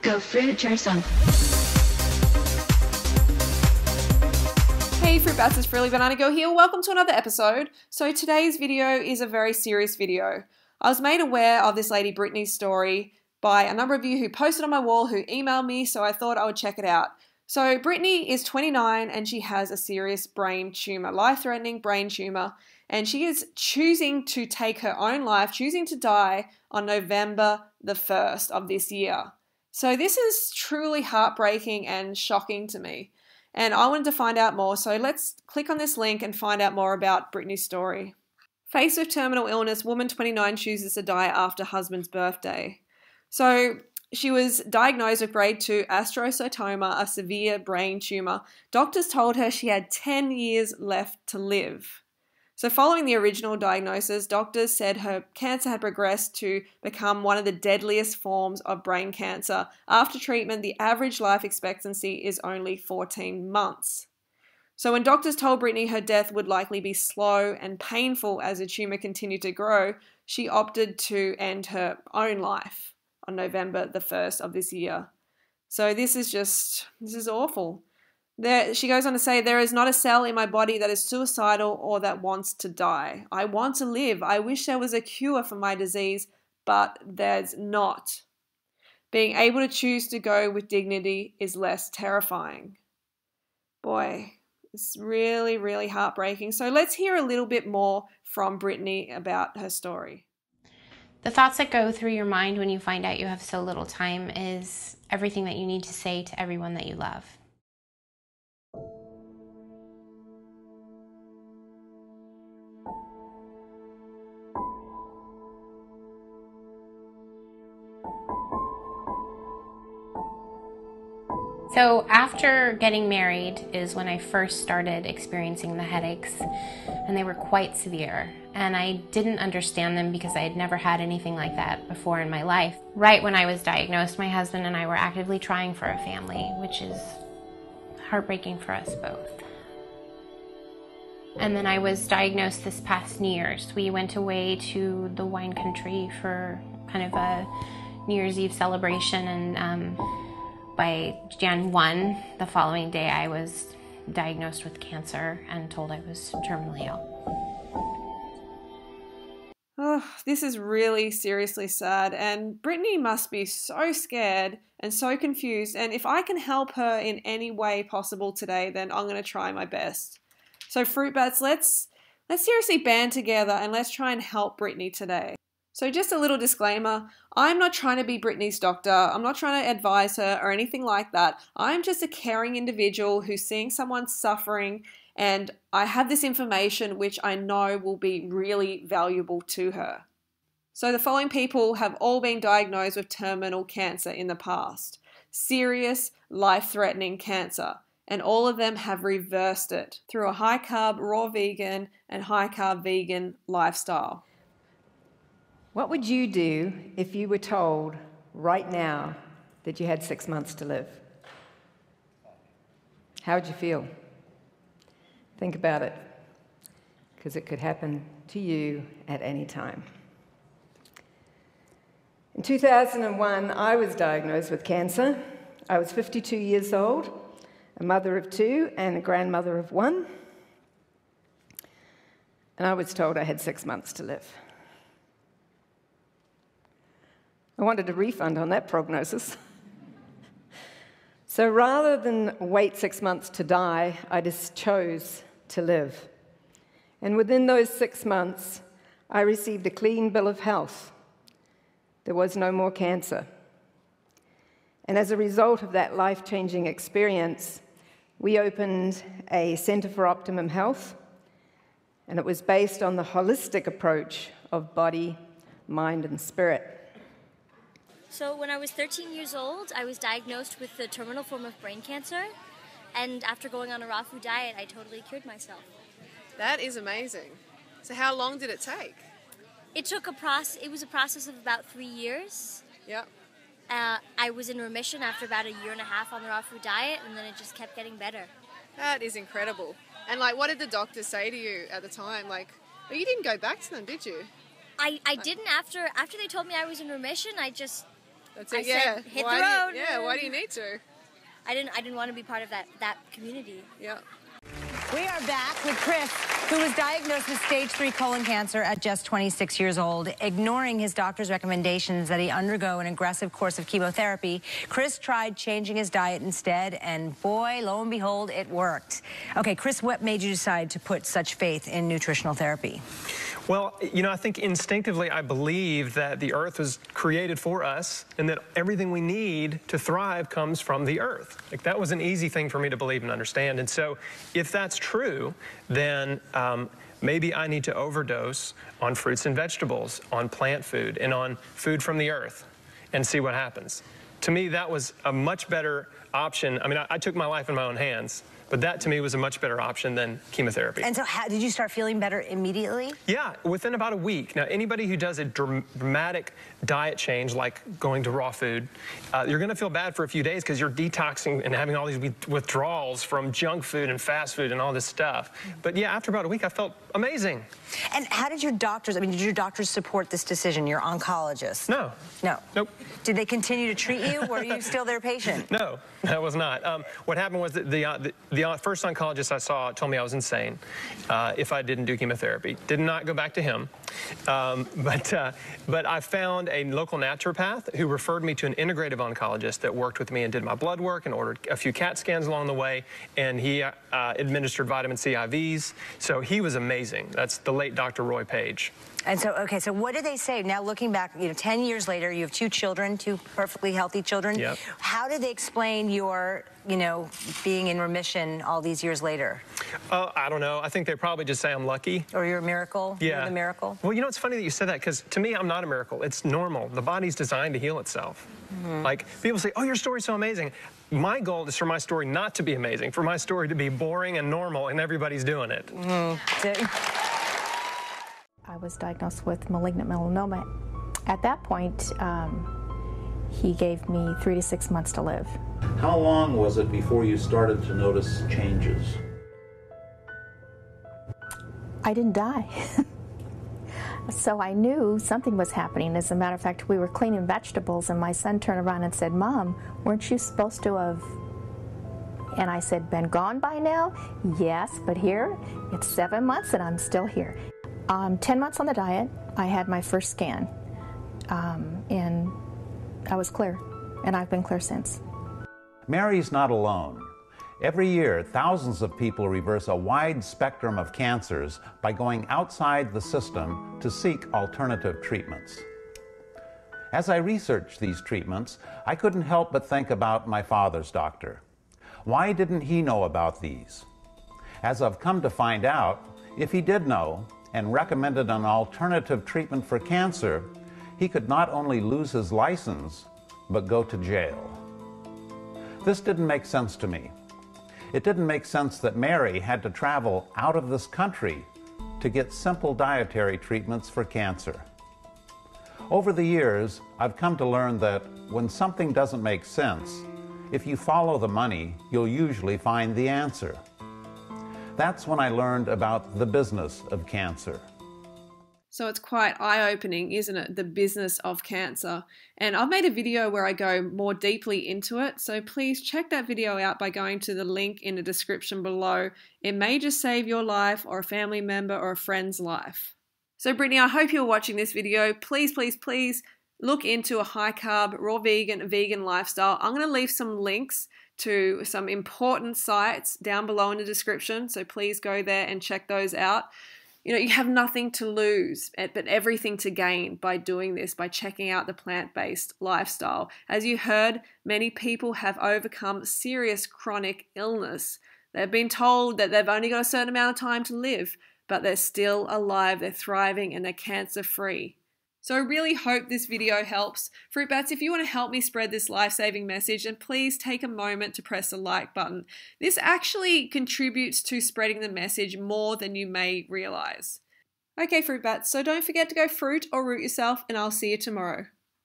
Go fruit yourself. Hey Fruit Bats, it's Frilly Banana Girl here. Welcome to another episode. So today's video is a very serious video. I was made aware of this lady Brittany's story by a number of you who posted on my wall, who emailed me, so I thought I would check it out. So Brittany is 29 and she has a serious brain tumor, life-threatening brain tumor, and she is choosing to take her own life, choosing to die on November the 1st of this year. So this is truly heartbreaking and shocking to me. And I wanted to find out more, so let's click on this link and find out more about Brittany's story. Faced with terminal illness, woman 29 chooses to die after husband's birthday. So she was diagnosed with grade 2 astrocytoma, a severe brain tumor. Doctors told her she had 10 years left to live. So following the original diagnosis, doctors said her cancer had progressed to become one of the deadliest forms of brain cancer. After treatment, the average life expectancy is only 14 months. So when doctors told Brittany her death would likely be slow and painful as the tumor continued to grow, she opted to end her own life on November the 1st of this year. So this is awful. She goes on to say, there is not a cell in my body that is suicidal or that wants to die. I want to live. I wish there was a cure for my disease, but there's not. Being able to choose to go with dignity is less terrifying. Boy, it's really, really heartbreaking. So let's hear a little bit more from Brittany about her story. The thoughts that go through your mind when you find out you have so little time is everything that you need to say to everyone that you love. So after getting married is when I first started experiencing the headaches, and they were quite severe. And I didn't understand them because I had never had anything like that before in my life. Right when I was diagnosed, my husband and I were actively trying for a family, which is heartbreaking for us both. And then I was diagnosed this past New Year's. We went away to the wine country for kind of a New Year's Eve celebration, and by Jan 1, the following day, I was diagnosed with cancer and told I was terminally ill. Oh, this is really seriously sad, and Brittany must be so scared and so confused, and if I can help her in any way possible today, then I'm going to try my best. So Fruit Bats, let's seriously band together and let's try and help Brittany today. So just a little disclaimer, I'm not trying to be Brittany's doctor, I'm not trying to advise her or anything like that. I'm just a caring individual who's seeing someone suffering, and I have this information which I know will be really valuable to her. So the following people have all been diagnosed with terminal cancer in the past. Serious, life-threatening cancer. And all of them have reversed it through a high-carb, raw vegan and high-carb vegan lifestyle. What would you do if you were told right now that you had 6 months to live? How would you feel? Think about it, because it could happen to you at any time. In 2001, I was diagnosed with cancer. I was 52 years old, a mother of 2 and a grandmother of 1. And I was told I had 6 months to live. I wanted a refund on that prognosis. So rather than wait 6 months to die, I just chose to live. And within those 6 months, I received a clean bill of health. There was no more cancer. And as a result of that life-changing experience, we opened a Center for Optimum Health, and it was based on the holistic approach of body, mind, and spirit. So when I was 13 years old, I was diagnosed with the terminal form of brain cancer, and after going on a raw food diet, I totally cured myself. That is amazing. So how long did it take? It was a process of about 3 years. Yep. I was in remission after about a year and a half on the raw food diet, and then it just kept getting better. That is incredible. And what did the doctors say to you at the time? You didn't go back to them, did you? I didn't. After they told me I was in remission, I just That's it. I Yeah. said, hit why the road. Do you, why do you need to? I didn't want to be part of that community. Yeah. We are back with Chris, who was diagnosed with stage 3 colon cancer at just 26 years old. Ignoring his doctor's recommendations that he undergo an aggressive course of chemotherapy, Chris tried changing his diet instead, and boy, lo and behold, it worked. Okay, Chris, what made you decide to put such faith in nutritional therapy? Well, you know, I think instinctively I believe that the earth was created for us and that everything we need to thrive comes from the earth. Like, that was an easy thing for me to believe and understand. And so if that's true, then maybe I need to overdose on fruits and vegetables, on plant food, and on food from the earth and see what happens. To me, that was a much better option. I mean, I took my life in my own hands, but that to me was a much better option than chemotherapy. And so how, did you start feeling better immediately? Yeah, within about a week. Now, anybody who does a dramatic diet change, like going to raw food, you're going to feel bad for a few days because you're detoxing and having all these withdrawals from junk food and fast food and all this stuff. But yeah, after about a week, I felt amazing. And how did your doctors, I mean, did your doctors support this decision, your oncologist? No. No? Nope. Did they continue to treat you? Were you still their patient? No, I was not. What happened was that the first oncologist I saw told me I was insane if I didn't do chemotherapy. Did not go back to him. But I found a local naturopath who referred me to an integrative oncologist that worked with me and did my blood work and ordered a few CAT scans along the way, and he administered vitamin C IVs. So he was amazing. That's the late Dr. Roy Page. And so, okay, so what did they say? Now, looking back, 10 years later, you have 2 children, 2 perfectly healthy children. Yep. How did they explain your, being in remission all these years later? I don't know. I think they probably just say I'm lucky. Or you're a miracle? Yeah. You're the miracle? Well, it's funny that you said that, because to me, I'm not a miracle. It's normal. The body's designed to heal itself. Mm-hmm. Like, people say, oh, your story's so amazing. My goal is for my story not to be amazing, for my story to be boring and normal, and everybody's doing it. Mm-hmm. I was diagnosed with malignant melanoma. At that point, he gave me 3 to 6 months to live. How long was it before you started to notice changes? I didn't die. So I knew something was happening. As a matter of fact, we were cleaning vegetables and my son turned around and said, "Mom, weren't you supposed to have..." And I said, "Been gone by now?" "Yes, but here, it's 7 months and I'm still here." 10 months on the diet, I had my first scan, and I was clear, and I've been clear since. Mary's not alone. Every year, thousands of people reverse a wide spectrum of cancers by going outside the system to seek alternative treatments. As I researched these treatments, I couldn't help but think about my father's doctor. Why didn't he know about these? As I've come to find out, if he did know and recommended an alternative treatment for cancer, he could not only lose his license, but go to jail. This didn't make sense to me. It didn't make sense that Mary had to travel out of this country to get simple dietary treatments for cancer. Over the years, I've come to learn that when something doesn't make sense, if you follow the money, you'll usually find the answer. That's when I learned about the business of cancer. So it's quite eye-opening, isn't it? The business of cancer. And I've made a video where I go more deeply into it. So please check that video out by going to the link in the description below. It may just save your life or a family member or a friend's life. So Brittany, I hope you're watching this video. Please, please, please look into a high-carb, raw vegan lifestyle. I'm going to leave some links to some important sites down below in the description. So please go there and check those out. You have nothing to lose, but everything to gain by doing this, by checking out the plant-based lifestyle. As you heard, many people have overcome serious chronic illness. They've been told that they've only got a certain amount of time to live, but they're still alive, they're thriving, and they're cancer-free. So I really hope this video helps. Fruit Bats, if you want to help me spread this life-saving message, then please take a moment to press the like button. This actually contributes to spreading the message more than you may realize. Okay, Fruit Bats, so don't forget to go fruit or root yourself, and I'll see you tomorrow.